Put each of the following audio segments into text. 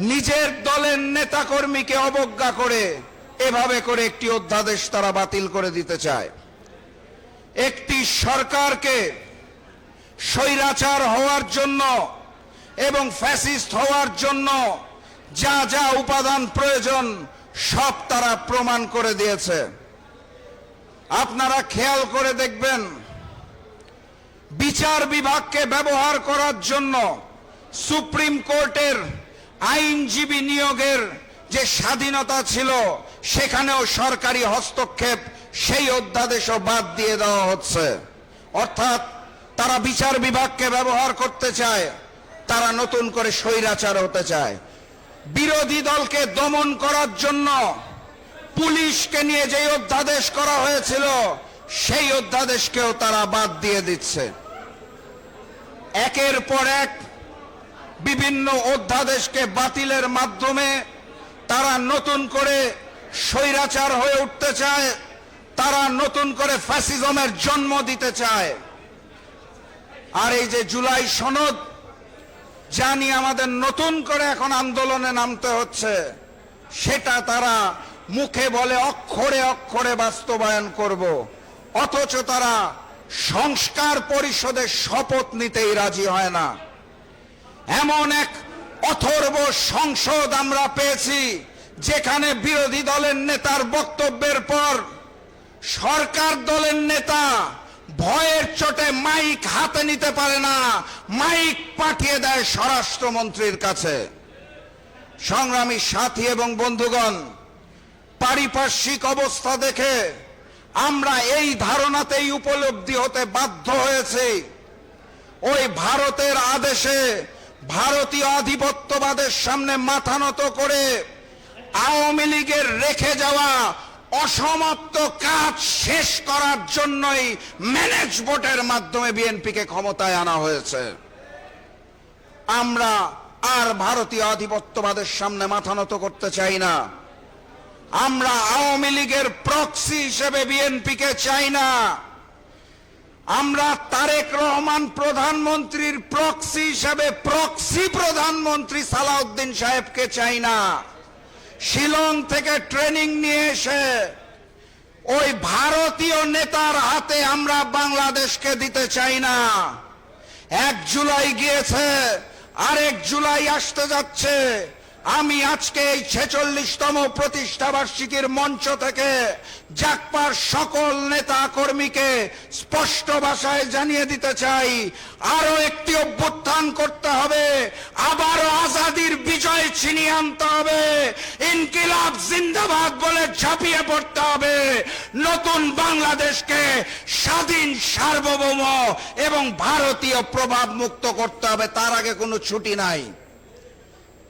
নিজের দলের নেতাকর্মীকে অবজ্ঞা করে এভাবে করে একটি অধ্যাদেশ তারা বাতিল করে দিতে চায়। একটি সরকারকে স্বৈরাচার হওয়ার জন্য এবং ফ্যাসিস্ট হওয়ার জন্য যা যা উপাদান প্রয়োজন সব তারা প্রমাণ করে দিয়েছে। আপনারা খেয়াল করে দেখবেন, বিচার বিভাগকে ব্যবহার করার জন্য সুপ্রিম কোর্টের আইনজীবী নিয়োগের যে স্বাধীনতা ছিল সেখানেও সরকারি হস্তক্ষেপ, সেই অধ্যাদেশও বাদ দিয়ে দেওয়া হচ্ছে। অর্থাৎ তারা বিচার বিভাগকে ব্যবহার করতে চায়, তারা নতুন করে স্বৈরাচার হতে চায়। বিরোধী দলকে দমন করার জন্য পুলিশকে নিয়ে যে অধ্যাদেশ করা হয়েছিল সেই অধ্যাদেশকেও তারা বাদ দিয়ে দিচ্ছে। একের পর এক বিভিন্ন অধ্যাদেশকে বাতিলের মাধ্যমে তারা নতুন করে স্বৈরাচার হয়ে উঠতে চায়, তারা নতুন করে ফ্যাসিজমের জন্ম দিতে চায়। আর এই যে জুলাই সনদ, জানি আমাদের নতুন করে এখন আন্দোলনে নামতে হচ্ছে, সেটা তারা মুখে বলে অক্ষরে অক্ষরে বাস্তবায়ন করব, অথচ তারা সংস্কার পরিষদের শপথ নিতেই রাজি হয় না। এমন এক অথর্ব সংসদ আমরা পেয়েছি যেখানে বিরোধী দলের নেতার বক্তব্যের পর সরকার দলের নেতা ভয়ের চোটে মাইক হাতে নিতে পারে না, মাইক পাঠিয়ে দেয় স্বরাষ্ট্রমন্ত্রীর কাছে। সংগ্রামী সাথী এবং বন্ধুগণ, পারিপার্শ্বিক অবস্থা দেখে আমরা এই ধারণাতেই উপলব্ধি হতে বাধ্য হয়েছি, ওই ভারতের আদেশে ভারতীয় আধিপত্যবাদের সামনে মাথা নত করে আওয়ামী লীগের রেখে যাওয়া অসমাপ্ত কাজ শেষ করার জন্যই ম্যানেজ ভোটের মাধ্যমে বিএনপিকে ক্ষমতায় আনা হয়েছে। আমরা আর ভারতীয় আধিপত্যবাদের সামনে মাথা নত করতে চাই না। আমরা আওয়ামী লীগের প্রক্সি হিসেবে বিএনপিকে চাই না। আমরা তারেক রহমান প্রধানমন্ত্রীর প্রক্সি হিসেবে প্রক্সি প্রধানমন্ত্রী সালাউদ্দিন সাহেবকে চাই না। শিলং থেকে ট্রেনিং নিয়ে এসে ওই ভারতীয় নেতার হাতে আমরা বাংলাদেশকে দিতে চাই না। 1 জুলাই গিয়েছে, আরেক জুলাই আসতে যাচ্ছে। আমি আজকে এই 46তম প্রতিষ্ঠা বার্ষিকীর মঞ্চ থেকে জাগপার সকল নেতা কর্মীকে স্পষ্ট ভাষায় জানিয়ে দিতে চাই, আরো একটি অভ্যুত্থান করতে হবে, আবারও আজাদির বিজয় ছিনিয়ে আনতে হবে, ইনকিলাব জিন্দাবাদ বলে ঝাঁপিয়ে পড়তে হবে, নতুন বাংলাদেশকে স্বাধীন, সার্বভৌম এবং ভারতীয় প্রভাব মুক্ত করতে হবে। তার আগে কোনো ছুটি নাই,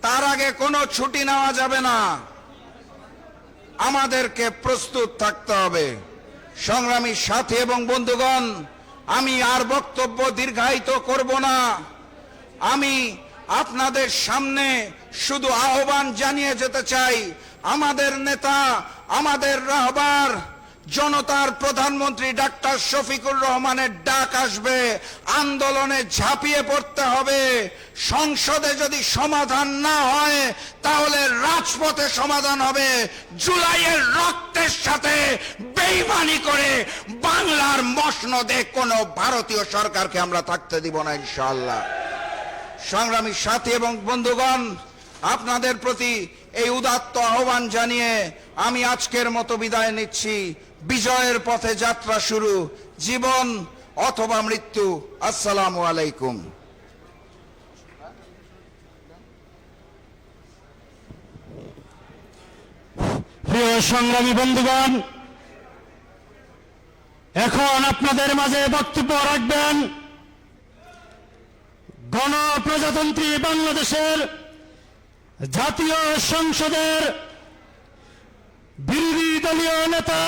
তার আগে কোনো ছুটি নেওয়া যাবে না। আমাদেরকে প্রস্তুত থাকতে হবে। সংগ্রামী সাথী এবং বন্ধুগণ, আমি আর বক্তব্য দীর্ঘায়িত করব না। আমি আপনাদের সামনে শুধু আহ্বান জানিয়ে যেতে চাই, আমাদের নেতা, আমাদের রাহবার, জনতার প্রধানমন্ত্রী ডাক্তার শফিকুর রহমানের ডাক আসবে, আন্দোলনে ঝাঁপিয়ে পড়তে হবে। সংসদে যদি সমাধান না হয় তাহলে রাজপথে সমাধান হবে। জুলাইয়ের রক্তের সাথে বেইমানি করে বাংলার মসনদে কোনো ভারতীয় সরকারকে আমরা থাকতে দিব না ইনশাআল্লাহ। সংগ্রামী সাথী এবং বন্ধুগণ, আপনাদের প্রতি এই উদাত্ত আহ্বান জানিয়ে আমি আজকের মতো বিদায় নিচ্ছি। বিজয়ের পথে যাত্রা শুরু, জীবন অথবা মৃত্যু। আসসালামু আলাইকুম। প্রিয় সংগ্রামী বন্ধুগণ, এখন আপনাদের মাঝে বক্তব্য রাখবেন গণপ্রজাতন্ত্রী বাংলাদেশের জাতীয় সংসদের বিরোধী দলীয় নেতা,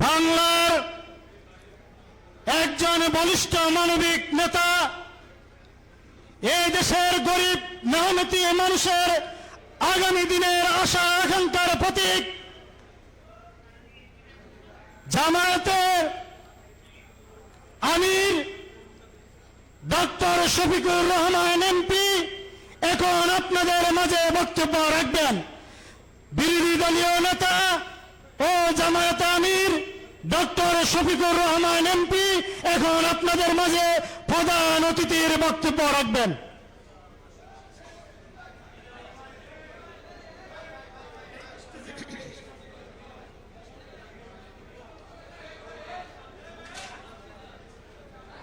বাংলার একজন বলিষ্ঠ মানবিক নেতা, এই দেশের গরিব মেহনতি মানুষের আগামী দিনের আশা আকাঙ্ক্ষার প্রতীক, জামায়াতের আমির ডক্টর শফিকুর রহমান এমপি মাঝে বক্তব্য রাখবেন বিরোধী দলীয় নেতা ও জামায়াতে আমির ডক্টর শফিকুর রহমান এমপি এখন আপনাদের মাঝে প্রধান অতিথির বক্তব্য রাখবেন।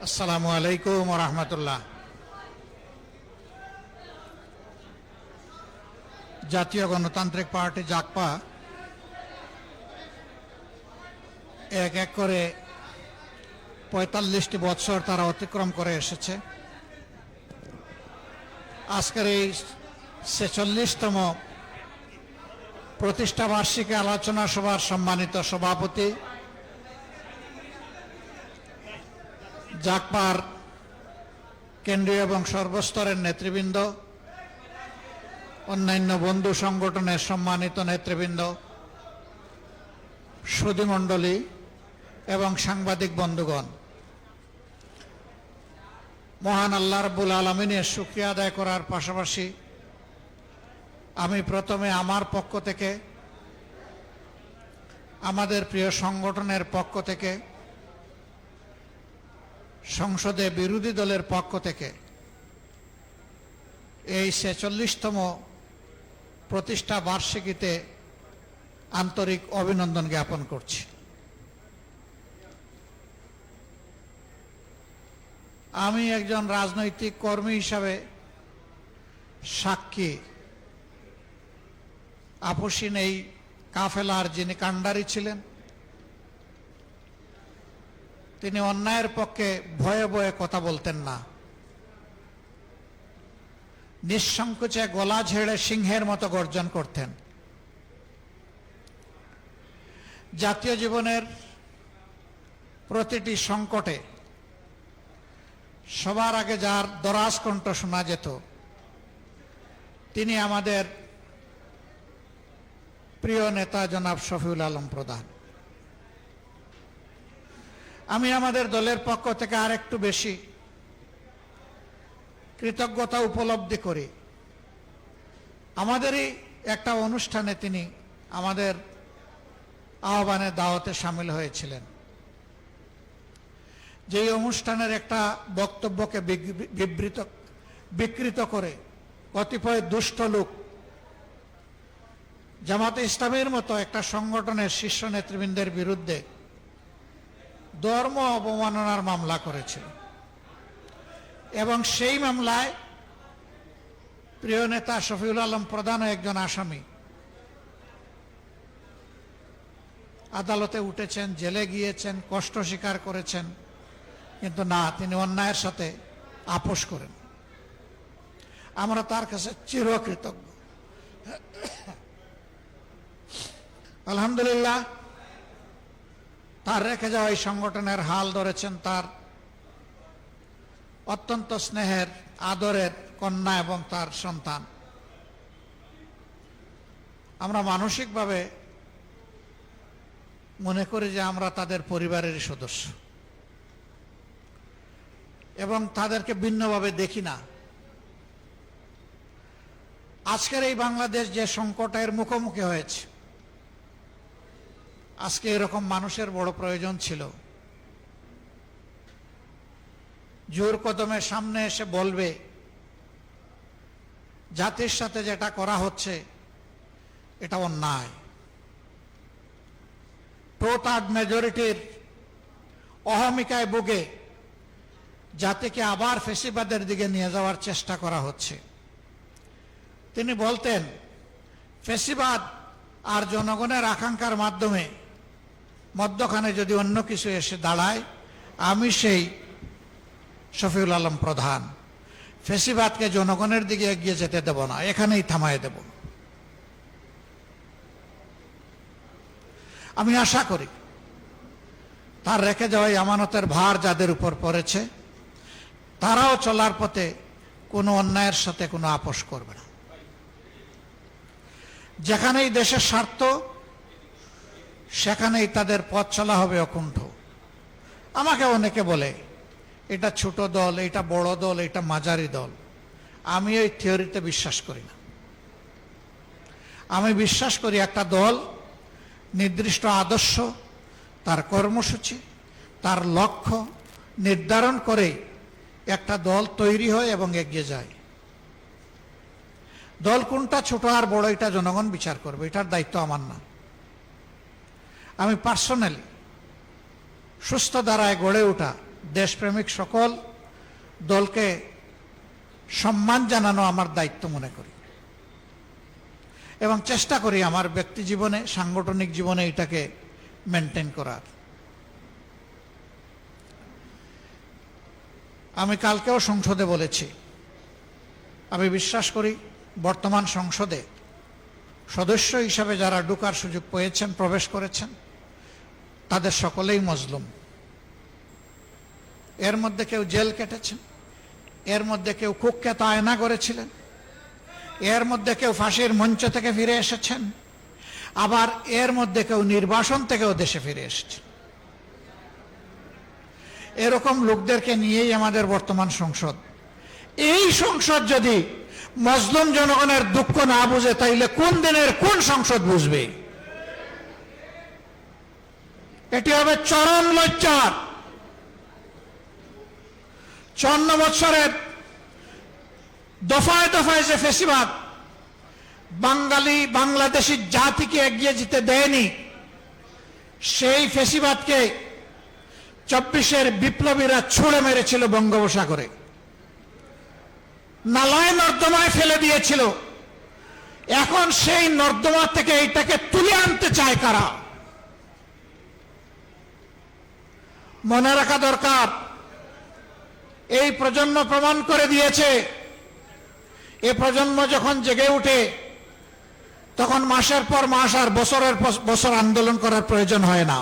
আসসালামু আলাইকুম ওয়া রাহমাতুল্লাহ। জাতীয় গণতান্ত্রিক পার্টি জাকপা এক এক করে ৪৫টি বৎসর তারা অতিক্রম করে এসেছে। আজকের এই ৪৬তম প্রতিষ্ঠা বার্ষিকী আলোচনা সভার সম্মানিত সভাপতি, জাকপার কেন্দ্রীয় এবং সর্বস্তরের নেতৃবৃন্দ, অন্যান্য বন্ধু সংগঠনের সম্মানিত নেতৃবৃন্দ, সুধীমণ্ডলী এবং সাংবাদিক বন্ধুগণ, মহান আল্লাহ রাব্বুল আলামিনের শুকরিয়া আদায় করার পাশাপাশি আমি প্রথমে আমার পক্ষ থেকে, আমাদের প্রিয় সংগঠনের পক্ষ থেকে, সংসদে বিরোধী দলের পক্ষ থেকে এই ৪৬তম প্রতিষ্ঠা বার্ষিকীতে আন্তরিক অভিনন্দন জ্ঞাপন করছি। আমি একজন রাজনৈতিক কর্মী হিসাবে সাক্ষী, আপসীন এই কাফেলার যিনি কাণ্ডারি ছিলেন, তিনি অন্যায়ের পক্ষে ভয়ে ভয়ে কথা বলতেন না, নিঃসংকোচে গলা ঝেড়ে সিংহের মতো গর্জন করতেন। জাতীয় জীবনের প্রতিটি সংকটে সবার আগে যার দরাজ কণ্ঠ শোনা যেত, তিনি আমাদের প্রিয় নেতা জনাব শফিউল আলম প্রধান। আমি আমাদের দলের পক্ষ থেকে আরেকটু বেশি কৃতজ্ঞতা উপলব্ধি করি। আমাদেরই একটা অনুষ্ঠানে তিনি আমাদের আহ্বানে দাওয়াতে সামিল হয়েছিলেন। যেই অনুষ্ঠানের একটা বক্তব্যকে বিকৃত করে কতিপয় দুষ্ট লোক জামাতে ইসলামের মতো একটা সংগঠনের শীর্ষ নেতৃবৃন্দের বিরুদ্ধে ধর্ম অবমাননার মামলা করেছিল এবং সেই মামলায় প্রিয় নেতা শফিউল আলম প্রধানও একজন আসামি। আদালতে উঠেছেন, জেলে গিয়েছেন, কষ্ট স্বীকার করেছেন, কিন্তু না, তিনি অন্যায়ের সাথে আপোষ করেন। আমরা তার কাছে চিরকৃতজ্ঞ। আলহামদুলিল্লাহ, তার রেখে যাওয়া এই সংগঠনের হাল ধরেছেন তার অত্যন্ত স্নেহের আদরের কন্যা এবং তার সন্তান। আমরা মানসিকভাবে মনে করি যে আমরা তাদের পরিবারের সদস্য এবং তাদেরকে ভিন্নভাবে দেখি না। আজকের এই বাংলাদেশ যে সংকটের মুখোমুখি হয়েছে, আজকে এরকম মানুষের বড় প্রয়োজন ছিল, জোর কদমে সামনে এসে বলবে জাতির সাথে যেটা করা হচ্ছে এটা অন্যায়। টোটাল মেজরিটির অহমিকায় ভুগে জাতিকে আবার ফেসিবাদের দিকে নিয়ে যাওয়ার চেষ্টা করা হচ্ছে। তিনি বলতেন, ফেসিবাদ আর জনগণের আকাঙ্ক্ষার মাধ্যমে মধ্যখানে যদি অন্য কিছু এসে দাঁড়ায়, আমি সেই শফিউল আলম প্রধান ফেসিবাদকে জনগণের দিকে এগিয়ে যেতে দেব না, এখানেই থামায় দেব। আমি আশা করি তার রেখে যাওয়া আমানতের ভার যাদের উপর পড়েছে, তারাও চলার পথে কোনো অন্যায়ের সাথে কোনো আপোষ করবে না। যেখানেই দেশের স্বার্থ, সেখানেই তাদের পথ চলা হবে অকুণ্ঠ। আমাকে অনেকে বলে এটা ছোট দল, এটা বড় দল, এটা মাঝারি দল। আমি এই থিওরিতে বিশ্বাস করি না। আমি বিশ্বাস করি একটা দল নির্দিষ্ট আদর্শ, তার কর্মসূচি, তার লক্ষ্য নির্ধারণ করে একটা দল তৈরি হয় এবং এগিয়ে যায়। দল কোনটা ছোট আর বড় এটা জনগণ বিচার করবে, এটার দায়িত্ব আমার না। আমি পার্সোনালি সুস্থ ধারায় গড়ে ওঠা দেশপ্রেমিক সকল দলকে সম্মান জানানো আমার দায়িত্ব মনে করি এবং চেষ্টা করি আমার ব্যক্তি জীবনে, সাংগঠনিক জীবনে এটাকে মেনটেন করার। আমি কালকেও সংসদে বলেছি, আমি বিশ্বাস করি বর্তমান সংসদে সদস্য হিসাবে যারা ঢোকার সুযোগ পেয়েছেন, প্রবেশ করেছেন, তাদের সকলেই মজলুম। এর মধ্যে কেউ জেল কেটেছেন, এর মধ্যে কেউ কুখ্যাত আয়না করেছিলেন, এর মধ্যে কেউ ফাঁসির মঞ্চ থেকে ফিরে এসেছেন, আবার এর মধ্যে কেউ নির্বাসন থেকেও দেশে ফিরে এসেছেন। এরকম লোকদেরকে নিয়েই আমাদের বর্তমান সংসদ। এই সংসদ যদি মজলুম জনগণের দুঃখ না বুঝে, তাইলে কোন দিনের কোন সংসদ বুঝবে? এটি হবে চরম লজ্জার। 54 বছরের দফায় দফায় যে ফেসিবাদ বাঙালি বাংলাদেশি জাতিকে এগিয়ে যেতে দেয়নি, সেই ফেসিবাদকে 24-এর বিপ্লবীরা ছুঁড়ে মেরেছিল বঙ্গোপসাগরে, নালায় নর্দমায় ফেলে দিয়েছিল। এখন সেই নর্দমা থেকে এটাকে তুলে আনতে চায় কারা? মনে রাখা দরকার, এই প্রজন্ম প্রমাণ করে দিয়েছে, এ প্রজন্ম যখন জেগে উঠে তখন মাসের পর মাস আর বছরের পর বছর আন্দোলন করার প্রয়োজন হয় না।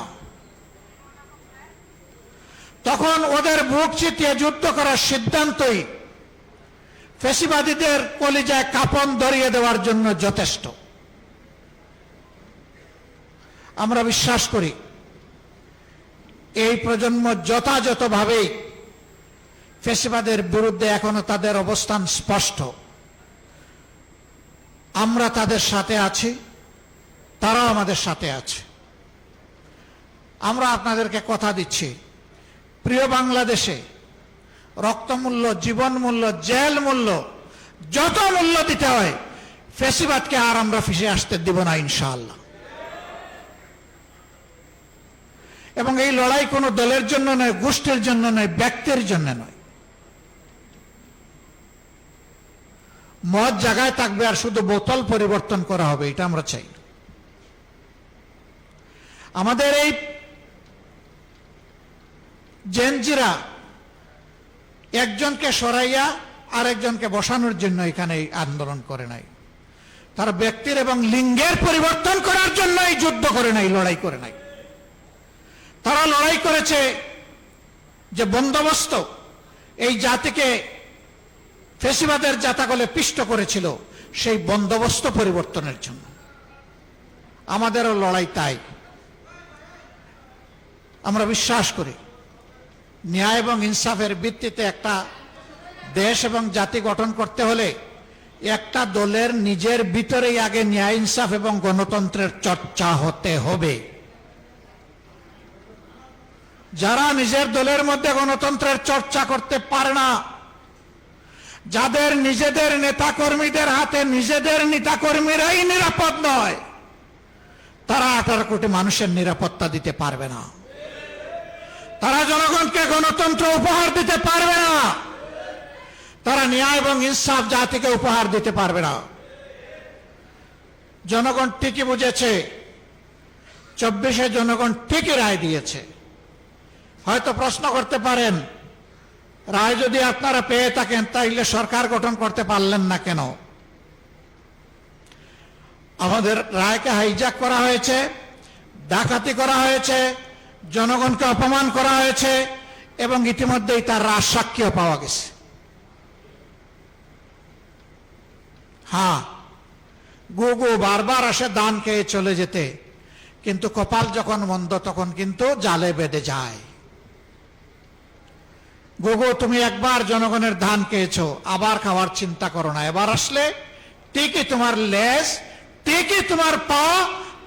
তখন ওদের বুক চিতিয়ে যুদ্ধ করার সিদ্ধান্তই ফ্যাসিবাদীদের কলিজায় কাপন ধরিয়ে দেওয়ার জন্য যথেষ্ট। আমরা বিশ্বাস করি এই প্রজন্ম যথাযথভাবে ফ্যাসিবাদের বিরুদ্ধে এখনো তাদের অবস্থান স্পষ্ট। আমরা তাদের সাথে আছি, তারাও আমাদের সাথে আছে। আমরা আপনাদেরকে কথা দিচ্ছি, প্রিয় বাংলাদেশে রক্তমূল্য, জীবন মূল্য, জেল মূল্য, যত মূল্য দিতে হয়, ফ্যাসিবাদকে আর আমরা ফিরে আসতে দিব না ইনশাআল্লাহ। এবং এই লড়াই কোনো দলের জন্য নয়, গোষ্ঠীর জন্য নয়, ব্যক্তির জন্য নয়। মদ জায়গায় থাকবে আর শুধু বোতল পরিবর্তন করা হবে, এটা আমরা চাই না। আমাদের এই জেনজিরা একজনকে সরাইয়া আরেকজনকে বসানোর জন্য এখানে আন্দোলন করে নাই, তারা ব্যক্তির এবং লিঙ্গের পরিবর্তন করার জন্য এই যুদ্ধ করে নাই, লড়াই করে নাই। তারা লড়াই করেছে যে বন্দোবস্ত এই জাতিকে ফ্যাসিবাদের জাতাকলে পিষ্ট করেছিল, সেই বন্দোবস্ত পরিবর্তনের জন্য। আমাদেরও লড়াই তাই। আমরা বিশ্বাস করি ন্যায় এবং ইনসাফের ভিত্তিতে একটা দেশ এবং জাতি গঠন করতে হলে একটা দলের নিজের ভিতরেই আগে ন্যায়, ইনসাফ এবং গণতন্ত্রের চর্চা হতে হবে। যারা নিজের দলের মধ্যে গণতন্ত্রের চর্চা করতে পারে না, যাদের নিজেদের নেতাকর্মীদের হাতে নিজেদের নেতাকর্মীরাই নিরাপদ নয়, তারা 18 কোটি মানুষের নিরাপত্তা দিতে পারবে না। তারা জনগণকে গণতন্ত্র উপহার দিতে পারবে না। তারা ন্যায় এবং ইনসাফ জাতিকে উপহার দিতে পারবে না। জনগণ ঠিকই বুঝেছে, 24-এ জনগণ ঠিকই রায় দিয়েছে। হয়তো প্রশ্ন করতে পারেন, রায় যদি আপনারা পেয়ে থাকেন তাইলে সরকার গঠন করতে পারলেন না কেন? আমাদের রায়কে হাইজ্যাক করা হয়েছে, ডাকাতি করা হয়েছে, জনগণকে অপমান করা হয়েছে এবং ইতিমধ্যেই তার রাজসাক্ষীও পাওয়া গেছে। হ্যাঁ, গুগু বারবার আসে দান খেয়ে চলে যেতে, কিন্তু কপাল যখন মন্দ তখন কিন্তু জালে বেঁধে যায়। গুগু, তুমি একবার জনগণের ধান খেয়েছো, আবার খাওয়ার চিন্তা করো না। এবার আসলে ঠিকই তোমার লেজ ঠিকই তোমার পা,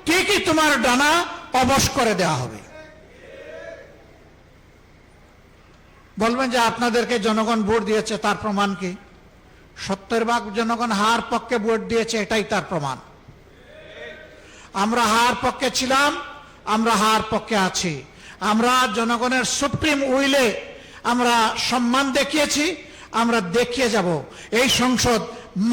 ঠিকই তোমার ডানা অবশ করে দেওয়া হবে। বলবেন যে আপনাদেরকে জনগণ ভোট দিয়েছে, তার প্রমাণ কি? 70% জনগণ হার পক্ষে ভোট দিয়েছে, এটাই তার প্রমাণ। আমরা হার পক্ষে ছিলাম, আমরা হার পক্ষে আছি। আমরা জনগণের সুপ্রিম উইলে আমরা সম্মান দেখিয়েছি, আমরা দেখিয়ে যাব। এই সংসদ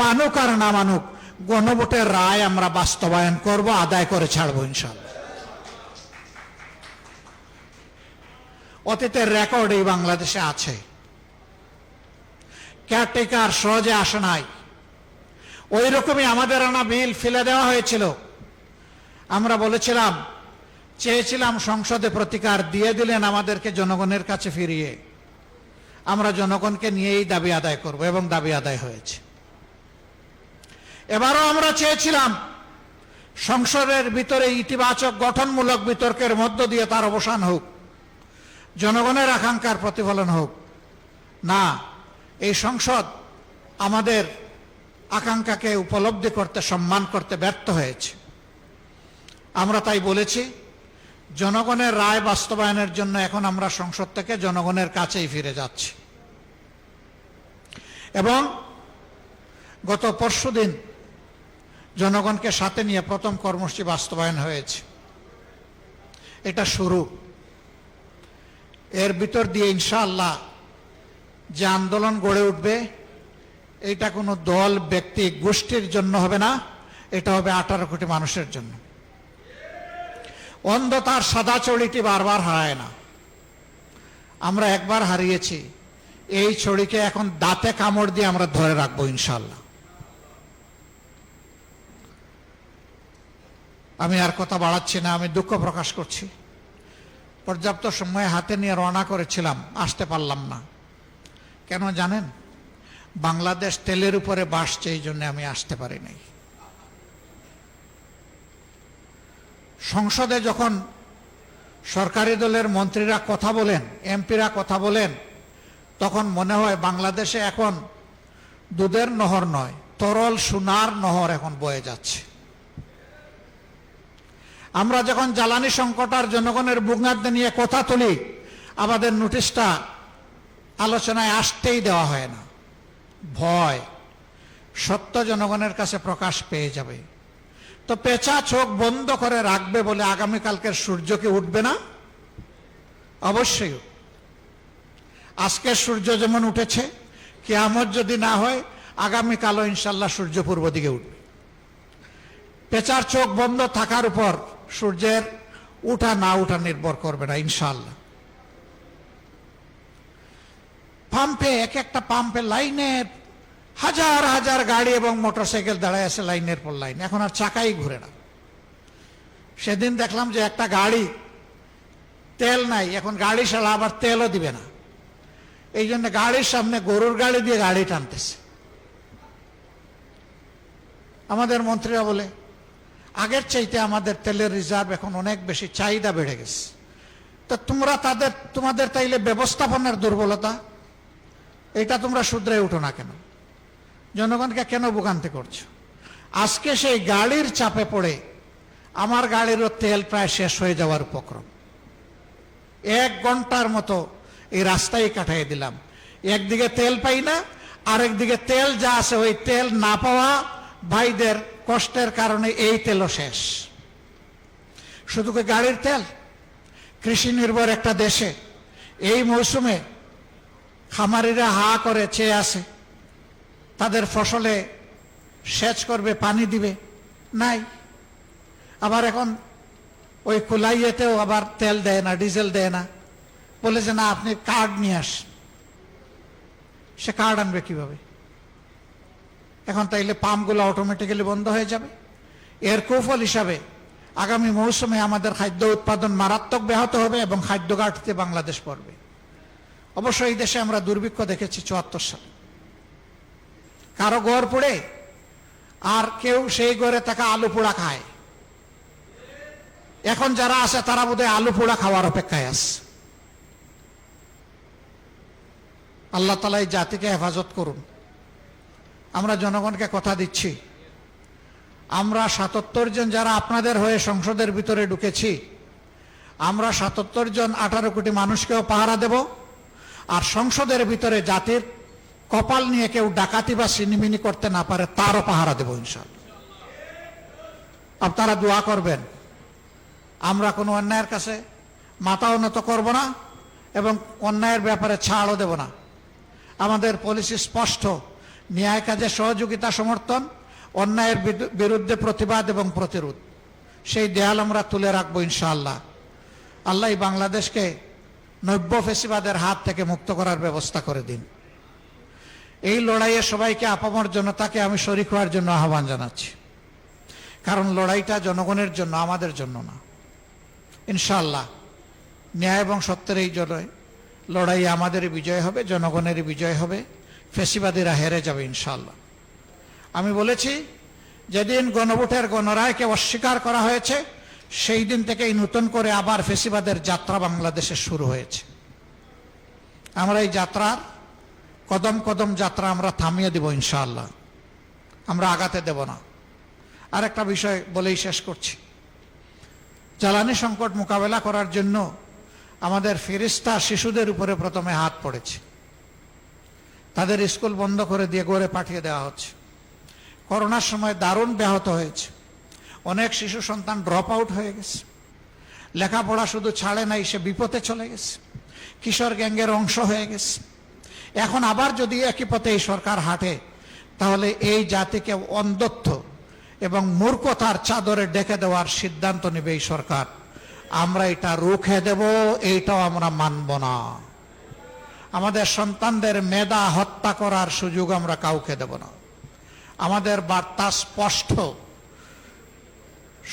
মানুক আর না মানুক, গণভোটের রায় আমরা বাস্তবায়ন করব, আদায় করে ছাড়বো ইনশাআল্লাহ। অতীতের রেকর্ড এই বাংলাদেশে আছে। কেয়ারটেকার সহজে আসে নাই। ওই রকমই আমাদের আনা বিল ফেলে দেওয়া হয়েছিল। আমরা বলেছিলাম, চেয়েছিলাম সংসদে প্রতিকার, দিয়ে দিলেন আমাদেরকে জনগণের কাছে ফিরিয়ে। আমরা জনগণকে নিয়েই দাবি আদায় করব, এবং দাবি আদায় হয়েছে। এবারও আমরা চেয়েছিলাম সংসদের ভিতরে ইতিবাচক গঠনমূলক বিতর্কের মধ্য দিয়ে তার অবসান হোক, জনগণের আকাঙ্ক্ষার প্রতিফলন হোক। না, এই সংসদ আমাদের আকাঙ্ক্ষাকে উপলব্ধি করতে, সম্মান করতে ব্যর্থ হয়েছে। আমরা তাই বলেছি, জনগণের রায় বাস্তবায়নের জন্য এখন আমরা সংসদ থেকে জনগণের কাছেই ফিরে যাচ্ছি। এবং গত পরশুদিন জনগণকে সাথে নিয়ে প্রথম কর্মসূচি বাস্তবায়ন হয়েছে। এটা শুরু। এর ভিতর দিয়ে ইনশাআল্লাহ যে আন্দোলন গড়ে উঠবে, এটা কোনো দল, ব্যক্তি, গোষ্ঠীর জন্য হবে না, এটা হবে 18 কোটি মানুষের জন্য। অন্ধ তার সাদা ছড়িটি বারবার হারায় না। আমরা একবার হারিয়েছি, এই ছড়িকে এখন দাঁতে কামড় দিয়ে আমরা ধরে রাখবো ইনশাআল্লাহ। আমি আর কথা বাড়াচ্ছি না, আমি দুঃখ প্রকাশ করছি। পর্যাপ্ত সময় হাতে নিয়ে রওনা করেছিলাম, আসতে পারলাম না। কেন জানেন? বাংলাদেশ তেলের উপরে বাসছে, এই জন্য আমি আসতে পারি নাই। সংসদে যখন সরকারি দলের মন্ত্রীরা কথা বলেন, এমপিরা কথা বলেন, তখন মনে হয় বাংলাদেশে এখন দুধের নহর নয়, তরল সোনার নহর এখন বয়ে যাচ্ছে। আমরা যখন জ্বালানি সংকট আর জনগণের ভোগান্তি নিয়ে কথা তুলি, আমাদের নোটিশটা আলোচনায় আসতেই দেওয়া হয় না। ভয়, সত্য জনগণের কাছে প্রকাশ পেয়ে যাবে। তো পেঁচা চোখ বন্ধ করে রাখবে বলে আগামীকালকের সূর্য কি উঠবে না? অবশ্যই। আজকের সূর্য যেমন উঠেছে, কিয়ামত যদি না হয়, আগামীকালও ইনশাল্লাহ সূর্য পূর্ব দিকে উঠবে। পেঁচার চোখ বন্ধ থাকার উপর সূর্যের উঠা না উঠা নির্ভর করবে না ইনশাআল্লাহ। পাম্পে, এক একটা পাম্পে লাইনে হাজার হাজার গাড়ি এবং মোটরসাইকেল দাঁড়ায় আছে লাইনের পর লাইন, এখন আর চাকাই ঘুরে না। সেদিন দেখলাম যে একটা গাড়ি তেল নাই, এখন গাড়ি সারা আবার তেলও দিবে না, এই জন্য গাড়ির সামনে গরুর গাড়ি দিয়ে গাড়ি টানতেছে। আমাদের মন্ত্রীরা বলে, আগের চাইতে আমাদের তেলের রিজার্ভ এখন অনেক বেশি, চাহিদা বেড়ে গেছে। তো তোমাদের তাইলে ব্যবস্থাপনার দুর্বলতা, এটা তোমরা শুধরে উঠো না কেন? জনগণকে কেন ভোগান্তি করছো? আজকে সেই গাড়ির চাপে পড়ে আমার গাড়িরও তেল প্রায় শেষ হয়ে যাওয়ার উপক্রম। 1 ঘন্টার মতো এই রাস্তায় কাটাই দিলাম। একদিকে তেল পাই না, আরেকদিকে তেল যা আছে ওই তেল না পাওয়া ভাইদের কষ্টের কারণে এই তেলও শেষ। শুধু কি গাড়ির তেল? কৃষি নির্ভর একটা দেশে এই মৌসুমে খামারিরা হা করে চেয়ে আছে, তাদের ফসলে সেচ করবে, পানি দিবে, নাই। আবার এখন ওই কুলাইয়েতেও আবার তেল দেয় না, ডিজেল দেয় না, বলেছে না আপনি কার্ড নিয়ে আসেন। সে কার্ড আনবে কিভাবে? এখন তাইলে পাম্পগুলো অটোমেটিক্যালি বন্ধ হয়ে যাবে। এর কুফল হিসাবে আগামী মৌসুমে আমাদের খাদ্য উৎপাদন মারাত্মক ব্যাহত হবে এবং খাদ্য ঘাটতিতে বাংলাদেশ পড়বে। অবশ্য এই দেশে আমরা দুর্ভিক্ষ দেখেছি 74 সালে, কারো ঘর পড়ে আর কেউ সেই ঘরে থাকা আলু পোড়া খায়। এখন যারা আছে তারা বোধহয় আলু পোড়া খাওয়ার অপেক্ষায় আছে। আল্লাহ তাআলা এই জাতিকে হেফাজত করুন। আমরা জনগণকে কথা দিচ্ছি, আমরা ৭৭ জন যারা আপনাদের হয়ে সংসদের ভিতরে ঢুকেছি, আমরা ৭৭ জন 18 কোটি মানুষকেও পাহারা দেব। আর সংসদের ভিতরে জাতির কপাল নিয়ে কেউ ডাকাতি বা সিনিমিনি করতে না পারে তারও পাহারা দেব ইনশাআল্লাহ। আপনারা দোয়া করবেন। আমরা কোনো অন্যায়ের কাছে মাথা উন্নত করব না এবং অন্যায়ের ব্যাপারে ছাড়ও দেব না। আমাদের পলিসি স্পষ্ট, ন্যায় কাজে সহযোগিতা সমর্থন, অন্যায়ের বিরুদ্ধে প্রতিবাদ এবং প্রতিরোধ। সেই দেয়াল আমরা তুলে রাখবো ইনশাআল্লাহ। আল্লাহ বাংলাদেশকে নব্য ফেসিবাদের হাত থেকে মুক্ত করার ব্যবস্থা করে দিন। এই লড়াইয়ে সবাইকে আপামর জনতাকে আমি শরীক হওয়ার জন্য আহ্বান জানাচ্ছি, কারণ লড়াইটা জনগণের জন্য, আমাদের জন্য না। ইনশাআল্লাহ ন্যায় এবং সত্যের এই লড়াই আমাদেরই বিজয় হবে, জনগণেরই বিজয় হবে, ফেসিবাদীরা হেরে যাবে ইনশাআল্লাহ। আমি বলেছি, যেদিন গণভোটের গণরায়কে অস্বীকার করা হয়েছে সেই দিন থেকেই নতুন করে আবার ফেসিবাদের যাত্রা বাংলাদেশে শুরু হয়েছে। আমরা এই যাত্রার কদম কদম যাত্রা আমরা থামিয়ে দেব ইনশাআল্লাহ, আমরা আগাতে দেব না। আর একটা বিষয় বলেই শেষ করছি। জ্বালানি সংকট মোকাবেলা করার জন্য আমাদের ফেরেশতা শিশুদের উপরে প্রথমে হাত পড়েছে। তাদের স্কুল বন্ধ করে দিয়ে গড়ে পাঠিয়ে দেওয়া হচ্ছে। করোনার সময় দারুণ ব্যাহত হয়েছে। অনেক শিশু সন্তান ড্রপ আউট হয়ে গেছে। লেখাপড়া শুধু ছাড়ে নাই, সে বিপথে চলে গেছে, কিশোর গ্যাংয়ের অংশ হয়ে গেছে। এখন আবার যদি একই পথে এই সরকার হাঁটে, তাহলে এই জাতিকে অন্ধত্ব এবং মূর্খতার চাদরে ডেকে দেওয়ার সিদ্ধান্ত নেবে এই সরকার। আমরা এটা রুখে দেব, এইটাও আমরা মানব না। আমাদের সন্তানদের মেধা হত্যা করার সুযোগ আমরা কাউকে দেব না। আমাদের বার্তা স্পষ্ট,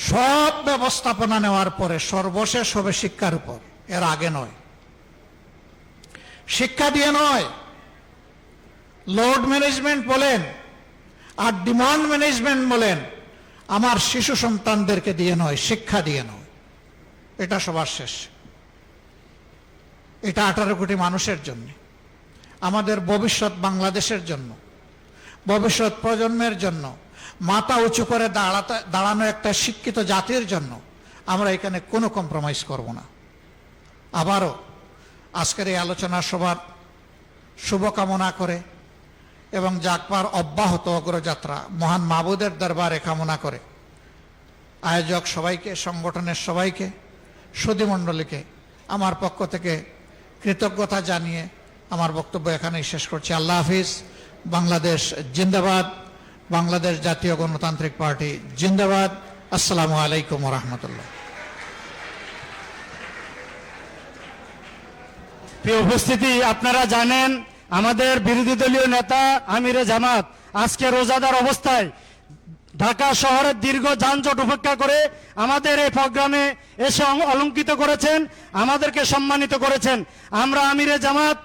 সব ব্যবস্থাপনা নেওয়ার পরে সর্বশেষ হবে শিক্ষার উপর, এর আগে নয়। শিক্ষা দিয়ে নয়, লোড ম্যানেজমেন্ট বলেন আর ডিমান্ড ম্যানেজমেন্ট বলেন, আমার শিশু সন্তানদেরকে দিয়ে নয়, শিক্ষা দিয়ে নয়। এটা সবার শেষ। এটা 18 কোটি মানুষের জন্য, আমাদের ভবিষ্যৎ বাংলাদেশের জন্য, ভবিষ্যৎ প্রজন্মের জন্য, মাথা উঁচু করে দাঁড়ানো একটা শিক্ষিত জাতির জন্য আমরা এখানে কোনো কম্প্রোমাইজ করব না। আবারও আজকের এই আলোচনা সবার শুভকামনা করে এবং জাগবার অব্যাহত অগ্রযাত্রা মহান মাবুদের দরবারে কামনা করে আয়োজক সবাইকে, সংগঠনের সবাইকে, সুধীমণ্ডলীকে আমার পক্ষ থেকে কৃতজ্ঞতা জানিয়ে আমার বক্তব্য এখানেই শেষ করছি। আল্লাহ হাফিজ। বাংলাদেশ জিন্দাবাদ। বাংলাদেশ জাতীয় গণতান্ত্রিক পার্টি জিন্দাবাদ। আসসালামু আলাইকুম ওয়া রাহমাতুল্লাহ। প্রিয় উপস্থিতি, আপনারা জানেন আমাদের বিরোধী দলীয় নেতা আমিরে জামাত আজকে রোজাদার অবস্থায় ঢাকা শহরের দীর্ঘ যানজট উপেক্ষা করে আমাদের এই প্রোগ্রামে এসে অলঙ্কিত করেছেন, আমাদেরকে সম্মানিত করেছেন। আমরা আমিরে জামাত